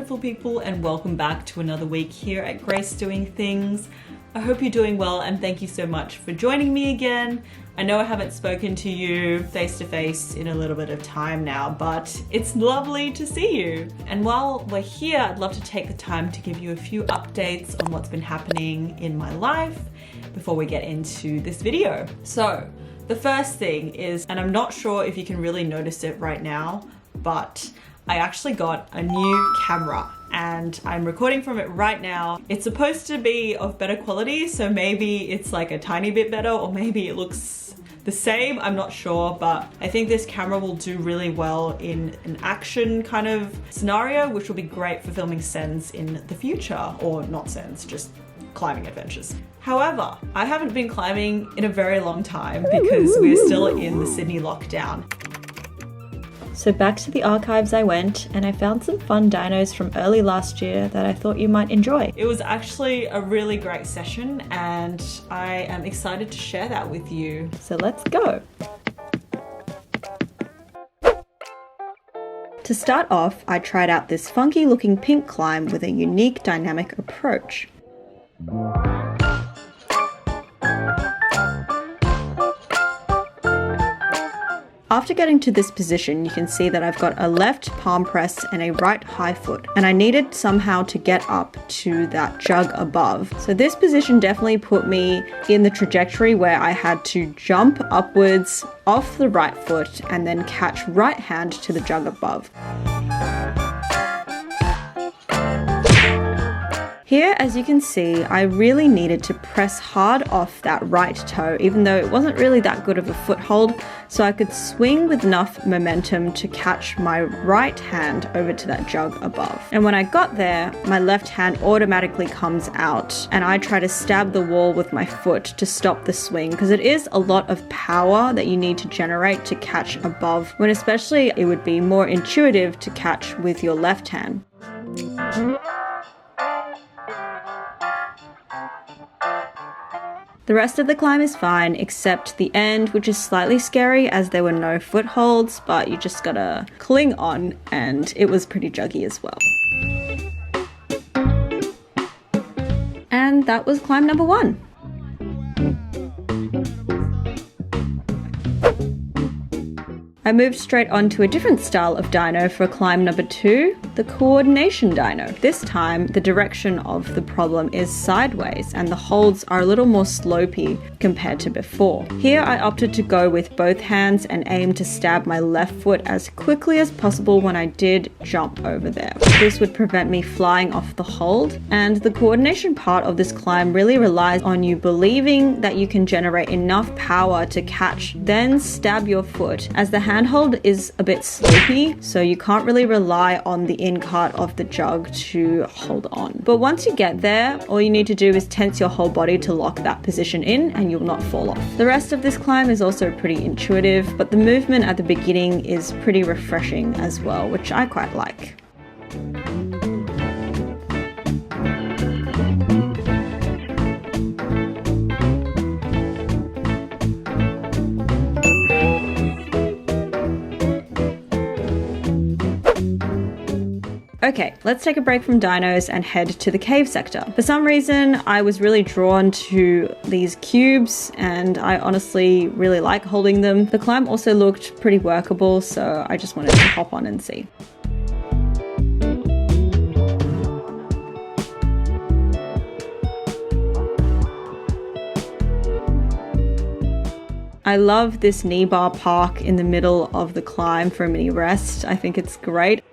beautiful people, and welcome back to another week here at Grace Doing Things. I hope you're doing well and thank you so much for joining me again. I know I haven't spoken to you face to face in a little bit of time now, but it's lovely to see you. And while we're here, I'd love to take the time to give you a few updates on what's been happening in my life before we get into this video. So the first thing is, and I'm not sure if you can really notice it right now, but I actually got a new camera and I'm recording from it right now. It's supposed to be of better quality, so maybe it's like a tiny bit better or maybe it looks the same, I'm not sure, but I think this camera will do really well in an action kind of scenario, which will be great for filming scenes in the future, or not scenes, just climbing adventures. However, I haven't been climbing in a very long time because we're still in the Sydney lockdown. So back to the archives I went and I found some fun dynos from early last year that I thought you might enjoy. It was actually a really great session and I am excited to share that with you. So let's go. To start off, I tried out this funky looking pink climb with a unique dynamic approach. After getting to this position, you can see that I've got a left palm press and a right high foot, and I needed somehow to get up to that jug above. So this position definitely put me in the trajectory where I had to jump upwards off the right foot and then catch right hand to the jug above. Here, as you can see, I really needed to press hard off that right toe, even though it wasn't really that good of a foothold, so I could swing with enough momentum to catch my right hand over to that jug above. And when I got there, my left hand automatically comes out, and I try to stab the wall with my foot to stop the swing, because it is a lot of power that you need to generate to catch above, when especially it would be more intuitive to catch with your left hand. The rest of the climb is fine, except the end, which is slightly scary as there were no footholds, but you just gotta cling on, and it was pretty juggy as well. And that was climb number 1. I moved straight on to a different style of dyno for climb number 2, the co-ordination dyno. This time, the direction of the problem is sideways and the holds are a little more slopey compared to before. Here I opted to go with both hands and aim to stab my left foot as quickly as possible when I did jump over there. This would prevent me flying off the hold, and the coordination part of this climb really relies on you believing that you can generate enough power to catch, then stab your foot, as the handhold is a bit slopey, so you can't really rely on the in cart of the jug to hold on. But once you get there, all you need to do is tense your whole body to lock that position in and you'll not fall off. The rest of this climb is also pretty intuitive, but the movement at the beginning is pretty refreshing as well, which I quite like. Okay, let's take a break from dynos and head to the cave sector. For some reason, I was really drawn to these cubes and I honestly really like holding them. The climb also looked pretty workable, so I just wanted to hop on and see. I love this knee bar park in the middle of the climb for a mini rest. I think it's great.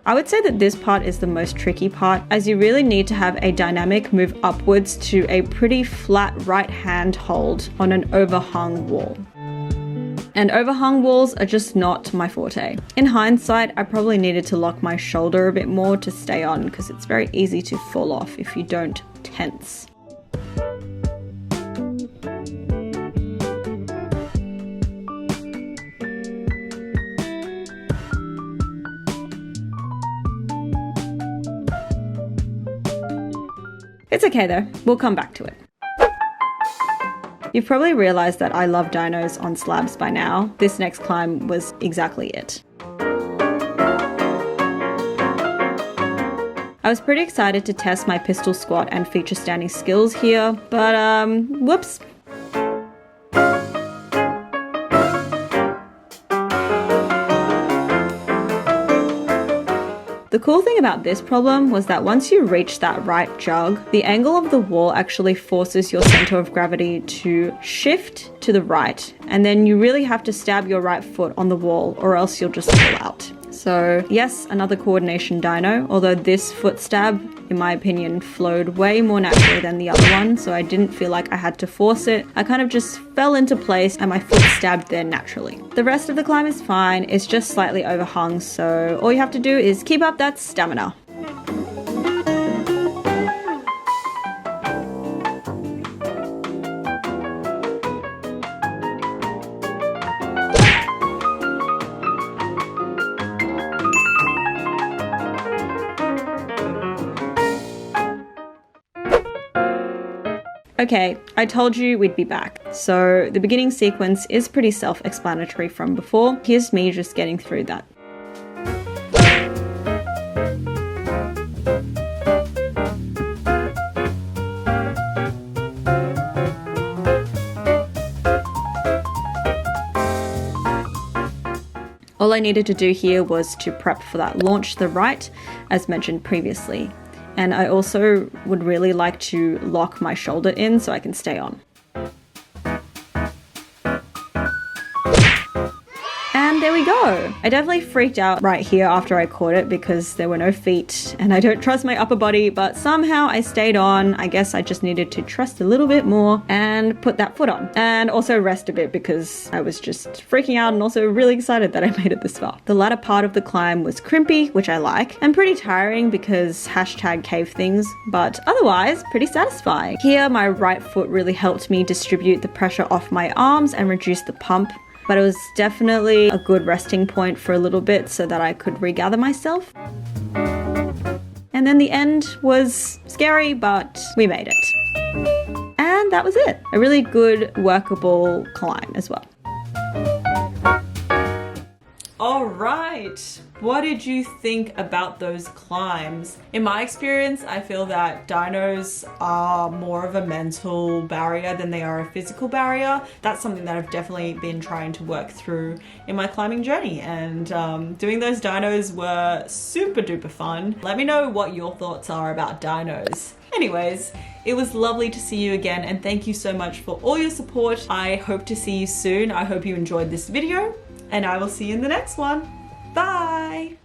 I would say that this part is the most tricky part, as you really need to have a dynamic move upwards to a pretty flat right hand hold on an overhung wall. And overhung walls are just not my forte. In hindsight, I probably needed to lock my shoulder a bit more to stay on, because it's very easy to fall off if you don't tense. It's okay though, we'll come back to it. You've probably realized that I love dynos on slabs by now. This next climb was exactly it. I was pretty excited to test my pistol squat and feature standing skills here, but whoops. The cool thing about this problem was that once you reach that right jug, the angle of the wall actually forces your center of gravity to shift to the right, and then you really have to stab your right foot on the wall or else you'll just fall out. So yes, another coordination dyno, although this foot stab, in my opinion, flowed way more naturally than the other one, so I didn't feel like I had to force it. I kind of just fell into place and my foot stabbed there naturally. The rest of the climb is fine, it's just slightly overhung, so all you have to do is keep up that stamina. Okay, I told you we'd be back. So the beginning sequence is pretty self-explanatory from before. Here's me just getting through that. All I needed to do here was to prep for that launch to the right, as mentioned previously. And I also would really like to lock my shoulder in so I can stay on. And there we go. I definitely freaked out right here after I caught it because there were no feet and I don't trust my upper body, but somehow I stayed on. I guess I just needed to trust a little bit more and put that foot on. And also rest a bit because I was just freaking out and also really excited that I made it this far. The latter part of the climb was crimpy, which I like, and pretty tiring because #cave things, but otherwise pretty satisfying. Here, my right foot really helped me distribute the pressure off my arms and reduce the pump. But it was definitely a good resting point for a little bit so that I could regather myself. And then the end was scary, but we made it. And that was it. A really good, workable climb as well. All right, what did you think about those climbs? In my experience, I feel that dynos are more of a mental barrier than they are a physical barrier. That's something that I've definitely been trying to work through in my climbing journey, and doing those dynos were super duper fun. Let me know what your thoughts are about dynos. Anyways, it was lovely to see you again, and thank you so much for all your support. I hope to see you soon. I hope you enjoyed this video, and I will see you in the next one. Bye!